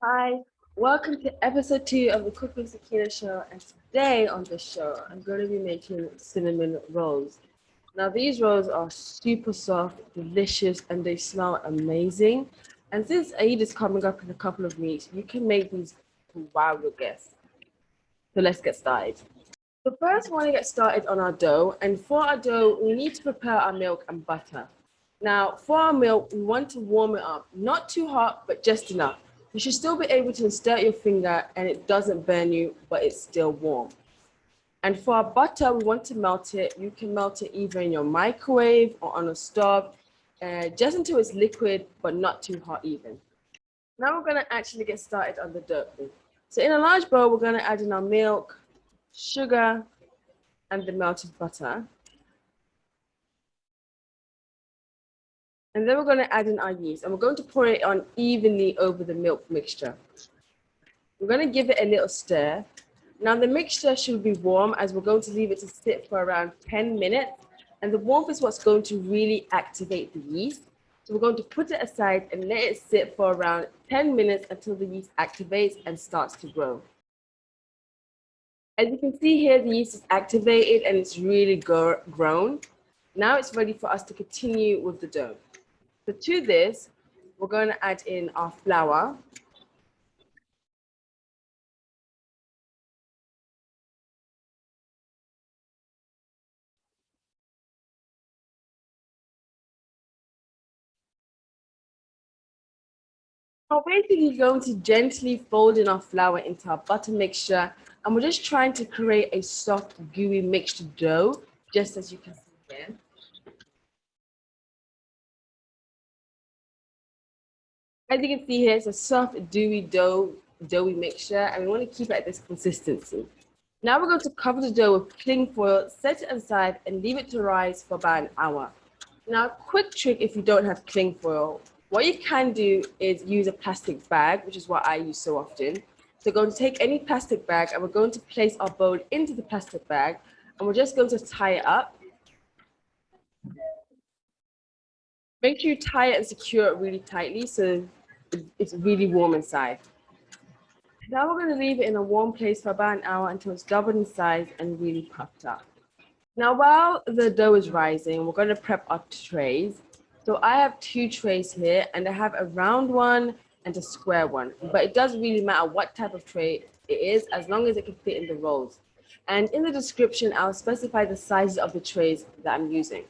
Hi, welcome to episode 2 of the Cook with Sakinah show. And today on the show, I'm going to be making cinnamon rolls. Now, these rolls are super soft, delicious, and they smell amazing. And since Eid is coming up in a couple of weeks, you can make these to wow your guests. So let's get started. So first, we want to get started on our dough. And for our dough, we need to prepare our milk and butter. Now, for our milk, we want to warm it up. Not too hot, but just enough. You should still be able to insert your finger and it doesn't burn you, but it's still warm. And for our butter, we want to melt it. You can melt it either in your microwave or on a stove, just until it's liquid, but not too hot even. Now we're going to actually get started on the dough. So in a large bowl, we're going to add in our milk, sugar, and the melted butter. And then we're going to add in our yeast, and we're going to pour it on evenly over the milk mixture. We're going to give it a little stir. Now the mixture should be warm, as we're going to leave it to sit for around 10 minutes. And the warmth is what's going to really activate the yeast. So we're going to put it aside and let it sit for around 10 minutes until the yeast activates and starts to grow. As you can see here, the yeast is activated and it's really grown. Now it's ready for us to continue with the dough. So to this, we're going to add in our flour. We're basically going to gently fold in our flour into our butter mixture, and we're just trying to create a soft, gooey mixed dough, just as you can see here. As you can see here, it's a soft, dewy doughy mixture, and we want to keep it at this consistency. Now we're going to cover the dough with cling foil, set it aside, and leave it to rise for about an hour. Now, quick trick if you don't have cling foil. What you can do is use a plastic bag, which is what I use so often. So we're going to take any plastic bag, and we're going to place our bowl into the plastic bag, and we're just going to tie it up. Make sure you tie it and secure it really tightly so it's really warm inside. Now we're going to leave it in a warm place for about an hour until it's doubled in size and really puffed up. Now, while the dough is rising, we're going to prep our trays. So I have 2 trays here, and I have a round one and a square one. But it doesn't really matter what type of tray it is, as long as it can fit in the rolls. And in the description, I'll specify the sizes of the trays that I'm using.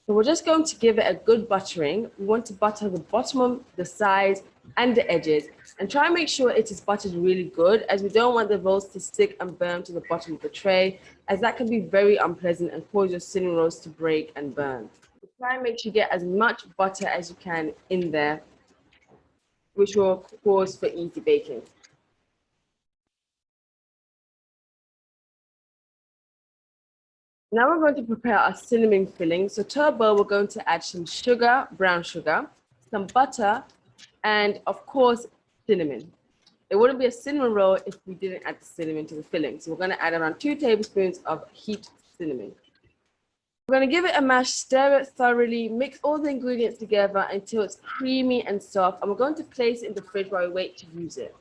So we're just going to give it a good buttering. We want to butter the bottom, the sides, and the edges. And try and make sure it is buttered really good, as we don't want the rolls to stick and burn to the bottom of the tray, as that can be very unpleasant and cause your cinnamon rolls to break and burn. So try and make sure you get as much butter as you can in there, which will cause for easy baking. Now we're going to prepare our cinnamon filling. So to our bowl, we're going to add some sugar, brown sugar, some butter, and of course, cinnamon. It wouldn't be a cinnamon roll if we didn't add the cinnamon to the filling. So we're going to add around 2 tablespoons of heaped cinnamon. We're going to give it a mash, stir it thoroughly, mix all the ingredients together until it's creamy and soft, and we're going to place it in the fridge while we wait to use it.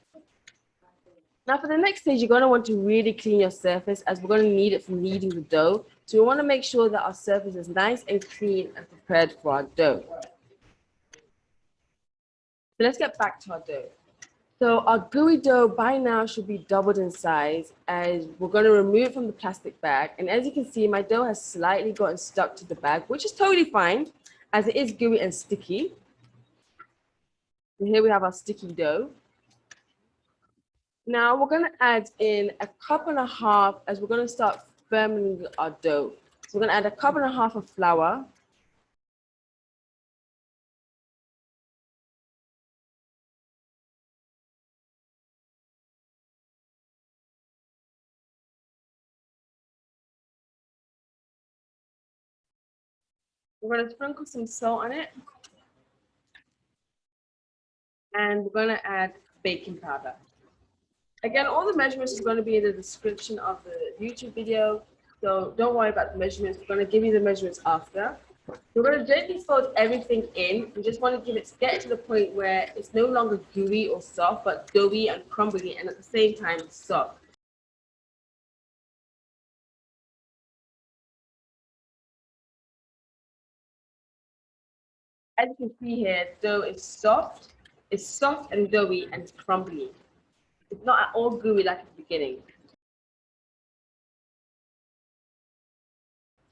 Now for the next stage, you're going to want to really clean your surface, as we're going to need it for kneading the dough. So we want to make sure that our surface is nice and clean and prepared for our dough. So let's get back to our dough. So our gooey dough by now should be doubled in size, as we're going to remove it from the plastic bag. And as you can see, my dough has slightly gotten stuck to the bag, which is totally fine, as it is gooey and sticky. And here we have our sticky dough. Now we're going to add in a cup and a half, as we're going to start fermenting our dough. So we're going to add a cup and a half of flour. We're going to sprinkle some salt on it. And we're going to add baking powder. Again, all the measurements is going to be in the description of the YouTube video. So don't worry about the measurements. We're going to give you the measurements after. We're going to gently fold everything in. We just want to get it to the point where it's no longer gooey or soft, but doughy and crumbly, and at the same time soft. As you can see here, dough is soft. It's soft and doughy and it's crumbly. It's not at all gooey like at the beginning.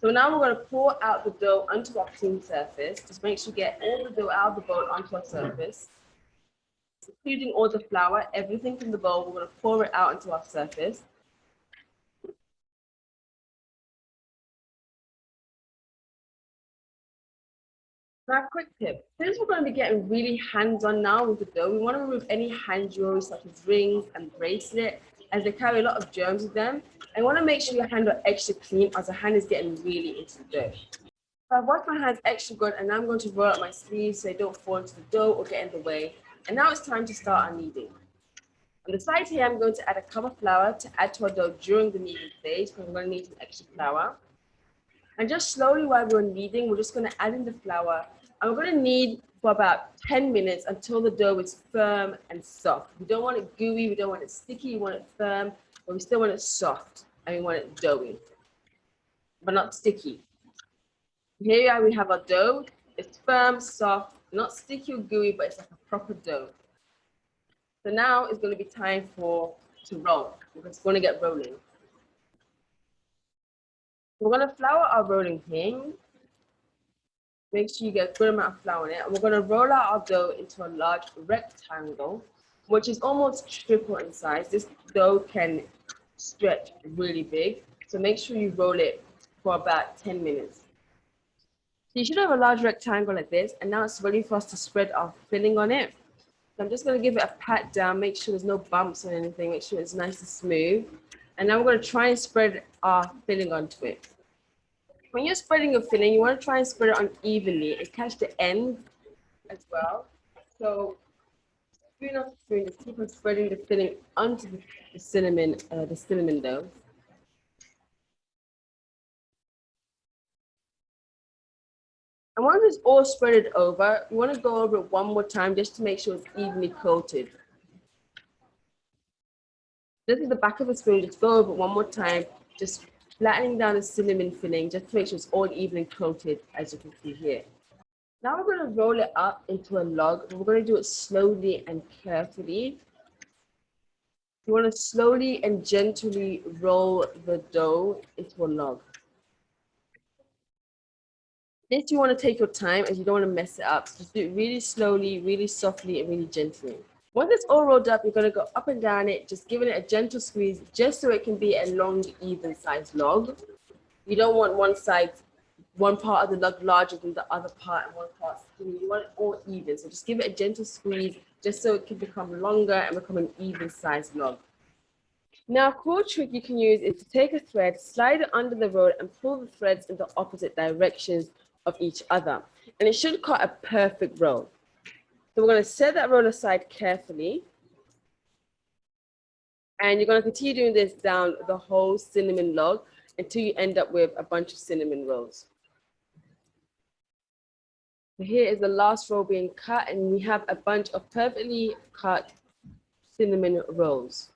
So now we're going to pour out the dough onto our clean surface. Just make sure you get all the dough out of the bowl onto our surface, including all the flour, everything from the bowl. We're going to pour it out onto our surface. Now, quick tip. Since we're going to be getting really hands-on now with the dough, we want to remove any hand jewelry such as rings and bracelets, as they carry a lot of germs with them. And you want to make sure your hands are extra clean, as the hand is getting really into the dough. So I've washed my hands extra good, and now I'm going to roll up my sleeves so they don't fall into the dough or get in the way. And now it's time to start our kneading. On the side here, I'm going to add a cup of flour to add to our dough during the kneading stage, because we're going to need some extra flour. And just slowly while we're kneading, we're just going to add in the flour. And we're going to knead for about 10 minutes until the dough is firm and soft. We don't want it gooey, we don't want it sticky, we want it firm, but we still want it soft, and we want it doughy, but not sticky. Here we have our dough. It's firm, soft, not sticky or gooey, but it's like a proper dough. So now it's going to be time to roll. We're just going to get rolling. We're going to flour our rolling pin. Make sure you get a good amount of flour in it. And we're going to roll out our dough into a large rectangle, which is almost triple in size. This dough can stretch really big. So make sure you roll it for about 10 minutes. So you should have a large rectangle like this. And now it's ready for us to spread our filling on it. So I'm just going to give it a pat down, make sure there's no bumps or anything, make sure it's nice and smooth. And now we're going to try and spread our filling onto it. When you're spreading your filling, you want to try and spread it unevenly and catch the end as well. So spoon after spoon, just keep on spreading the filling onto the cinnamon dough. And once it's all spreaded over, you want to go over it one more time just to make sure it's evenly coated. This is the back of the spoon, just go over it one more time, just flattening down the cinnamon filling just to make sure it's all evenly coated, as you can see here. Now we're going to roll it up into a log. We're going to do it slowly and carefully. You want to slowly and gently roll the dough into a log. This you want to take your time, as you don't want to mess it up. So just do it really slowly, really softly, and really gently. Once it's all rolled up, you're going to go up and down it, just giving it a gentle squeeze, just so it can be a long, even-sized log. You don't want one part of the log larger than the other part and one part skinny. You want it all even. So just give it a gentle squeeze, just so it can become longer and become an even-sized log. Now, a cool trick you can use is to take a thread, slide it under the roll, and pull the threads in the opposite directions of each other. And it should cut a perfect roll. So we're going to set that roll aside carefully. And you're going to continue doing this down the whole cinnamon log until you end up with a bunch of cinnamon rolls. So here is the last roll being cut, and we have a bunch of perfectly cut cinnamon rolls.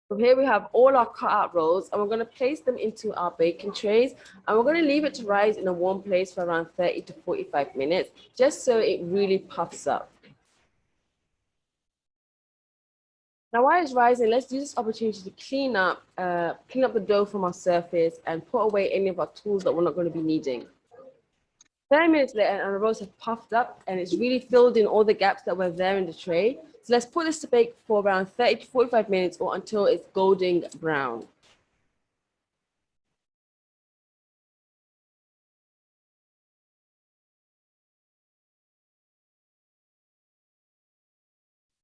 So here we have all our cut out rolls, and we're going to place them into our baking trays, and we're going to leave it to rise in a warm place for around 30 to 45 minutes, just so it really puffs up. Now, while it's rising, let's use this opportunity to clean up the dough from our surface and put away any of our tools that we're not going to be needing. 30 minutes later, and our rolls have puffed up, and it's really filled in all the gaps that were there in the tray. So let's put this to bake for around 30 to 45 minutes or until it's golden brown.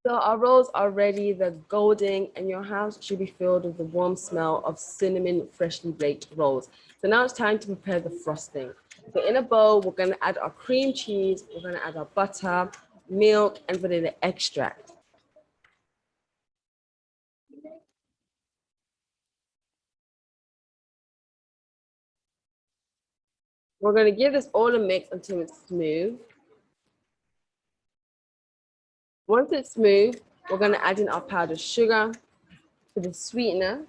So our rolls are ready, they're golden, and your house should be filled with the warm smell of cinnamon freshly baked rolls. So now it's time to prepare the frosting. So in a bowl, we're going to add our cream cheese, we're going to add our butter, milk, and vanilla extract. We're going to give this all a mix until it's smooth. Once it's smooth, we're going to add in our powdered sugar to the sweetener.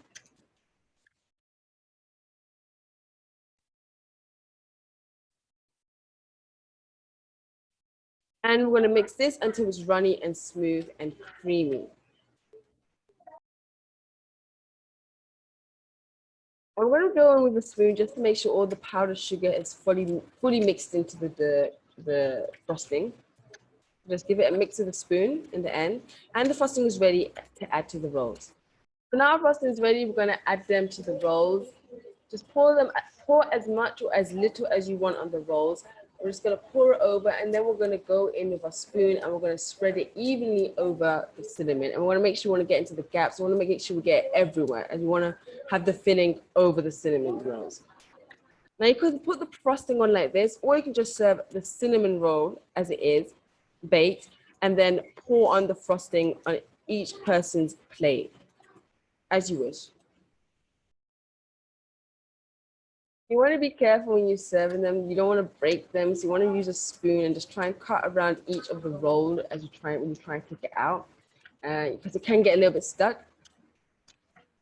And we're going to mix this until it's runny and smooth and creamy. I'm going to go in with a spoon just to make sure all the powdered sugar is fully mixed into the frosting. Just give it a mix with a spoon in the end. And the frosting is ready to add to the rolls. So now our frosting is ready. We're going to add them to the rolls. Just pour as much or as little as you want on the rolls. We're just going to pour it over, and then we're going to go in with a spoon and we're going to spread it evenly over the cinnamon. And we want to make sure we want to get into the gaps. We want to make sure we get it everywhere, and we want to have the filling over the cinnamon rolls. Now you could put the frosting on like this, or you can just serve the cinnamon roll as it is, baked, and then pour on the frosting on each person's plate, as you wish. You want to be careful when you're serving them. You don't want to break them, so you want to use a spoon and just try and cut around each of the roll as you try when you try and take it out, because it can get a little bit stuck.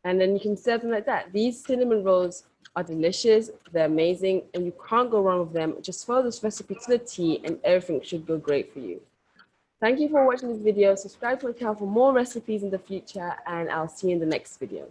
And then you can serve them like that. These cinnamon rolls are delicious. They're amazing, and you can't go wrong with them. Just follow this recipe to the T, and everything should go great for you. Thank you for watching this video. Subscribe to my channel for more recipes in the future, and I'll see you in the next video.